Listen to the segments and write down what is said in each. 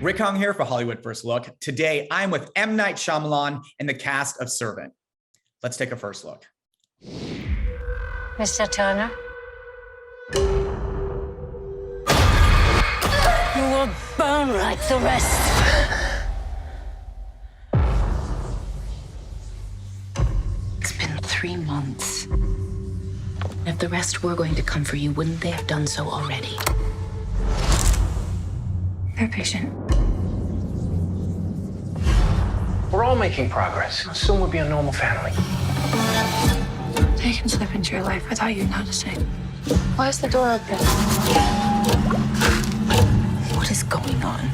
Rick Hung here for Hollywood First Look. Today, I'm with M. Night Shyamalan and the cast of Servant. Let's take a first look. Mr. Turner? You will burn like the rest. It's been 3 months. If the rest were going to come for you, wouldn't they have done so already? They're patient. We're all making progress. Soon we'll be a normal family. They can slip into your life without you noticing. Why is the door open? What is going on?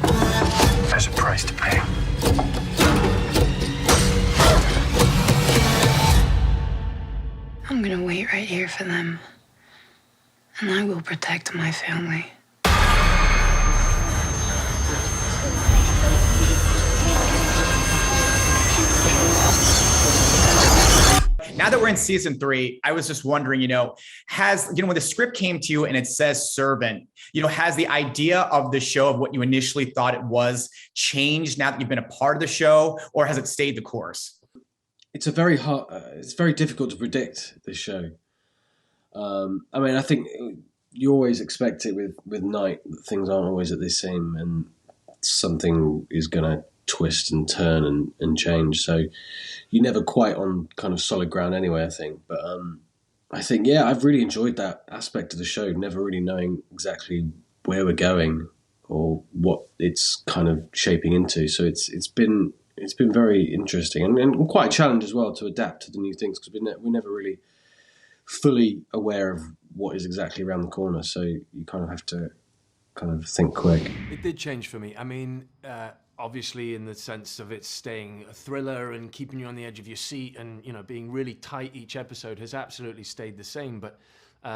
There's a price to pay. I'm gonna wait right here for them. And I will protect my family. Now that we're in season 3, I was just wondering, when the script came to you and it says Servant, has the idea of the show of what you initially thought it was changed now that you've been a part of the show, or has it stayed the course? It's it's very difficult to predict this show. I think you always expect it with Night that things aren't always at the same, and something is going to twist and turn and change. So you're never quite on kind of solid ground anyway, I think. But I think, I've really enjoyed that aspect of the show, never really knowing exactly where we're going or what it's kind of shaping into. So it's been very interesting and quite a challenge as well to adapt to the new things, because we're never really fully aware of what is exactly around the corner. So you kind of have to kind of think quick. It did change for me. I mean, obviously in the sense of it staying a thriller and keeping you on the edge of your seat and, being really tight each episode has absolutely stayed the same. But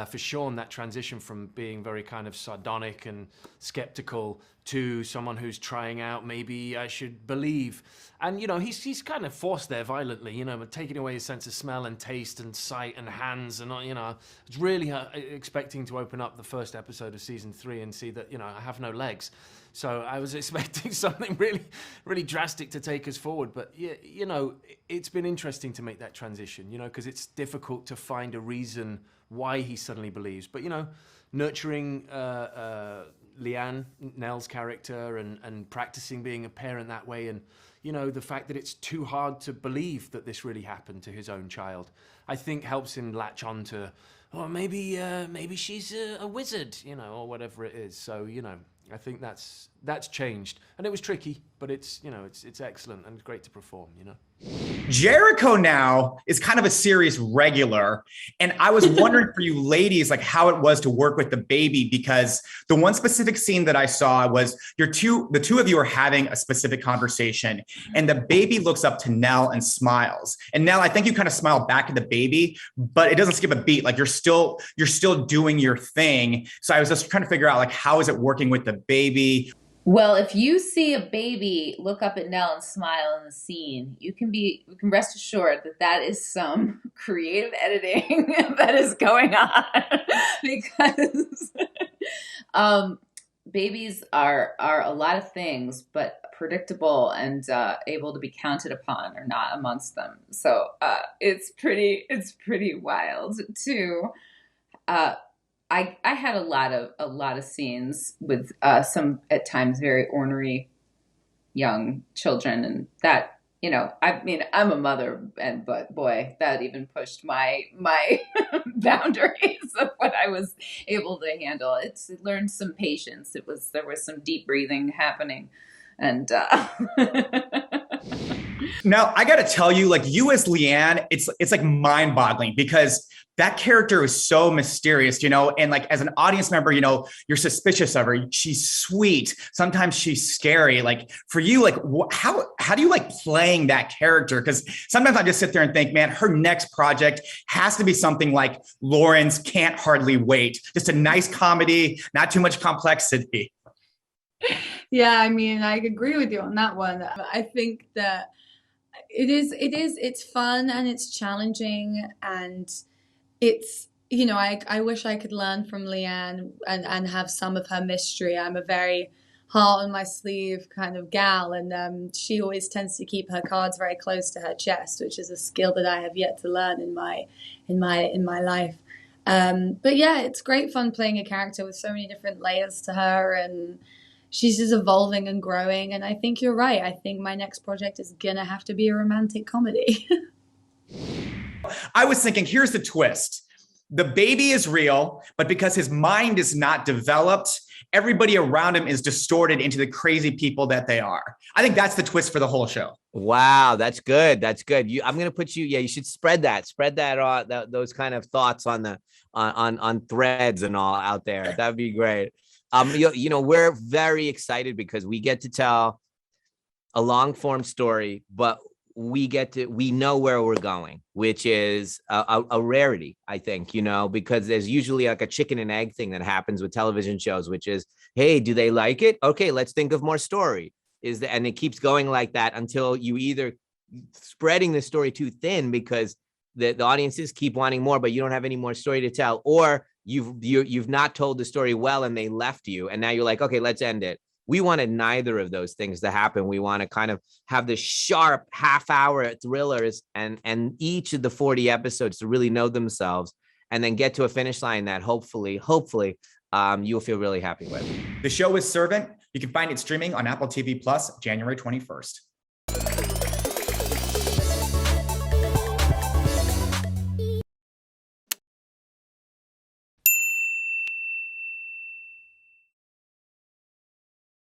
for Sean, that transition from being very kind of sardonic and skeptical to someone who's trying out, maybe I should believe. And, he's kind of forced there violently, taking away his sense of smell and taste and sight and hands. And, it's really expecting to open up the first episode of season 3 and see that, I have no legs. So I was expecting something really, really drastic to take us forward. But, it's been interesting to make that transition, because it's difficult to find a reason why he suddenly believes. But, nurturing Leanne, Nell's character, and practicing being a parent that way, and, the fact that it's too hard to believe that this really happened to his own child, I think helps him latch on to, maybe she's a wizard, or whatever it is. So, I think that's changed, and it was tricky, but it's excellent and it's great to perform. Jericho now is kind of a series regular, and I was wondering for you ladies, like how it was to work with the baby, because the one specific scene that I saw was the two of you are having a specific conversation, and the baby looks up to Nell and smiles. And Nell, I think you kind of smile back at the baby, but it doesn't skip a beat. Like you're still doing your thing. So I was just trying to figure out, like, how is it working with the baby? Well, if you see a baby look up at Nell and smile in the scene, you can rest assured that is some creative editing that is going on, because babies are a lot of things, but predictable and able to be counted upon are not amongst them. So it's pretty wild too. I had a lot of scenes with some at times very ornery young children, and that, I'm a mother, but boy, that even pushed my boundaries of what I was able to handle. It learned some patience. There was some deep breathing happening, and Now, I got to tell you, like, you as Leanne, it's like mind-boggling, because that character is so mysterious, and like as an audience member, you're suspicious of her. She's sweet. Sometimes she's scary. Like for you, like how do you like playing that character? Because sometimes I just sit there and think, man, her next project has to be something like Lauren's Can't Hardly Wait. Just a nice comedy, not too much complexity. Yeah, I agree with you on that one. I think that it's fun and it's challenging, and it's, I wish I could learn from Leanne and have some of her mystery. I'm a very heart on my sleeve kind of gal, and she always tends to keep her cards very close to her chest, which is a skill that I have yet to learn in my life. But yeah, it's great fun playing a character with so many different layers to her, and she's just evolving and growing. And I think you're right. I think my next project is gonna have to be a romantic comedy. I was thinking, here's the twist. The baby is real, but because his mind is not developed, everybody around him is distorted into the crazy people that they are. I think that's the twist for the whole show. Wow, that's good. That's good. I'm going to put you. Yeah, you should spread that those kind of thoughts on the on threads and all out there. That'd be great. We're very excited because we get to tell a long form story, but we know where we're going, which is a rarity, I think, because there's usually like a chicken and egg thing that happens with television shows, which is, hey, do they like it? Okay, let's think of more story. And it keeps going like that until you either spreading the story too thin because the audiences keep wanting more, but you don't have any more story to tell, or you've not told the story well and they left you, and now you're like, okay, let's end it. We wanted neither of those things to happen. We want to kind of have the sharp half-hour thrillers and each of the 40 episodes to really know themselves and then get to a finish line that hopefully you'll feel really happy with. The show is Servant. You can find it streaming on Apple TV Plus January 21st.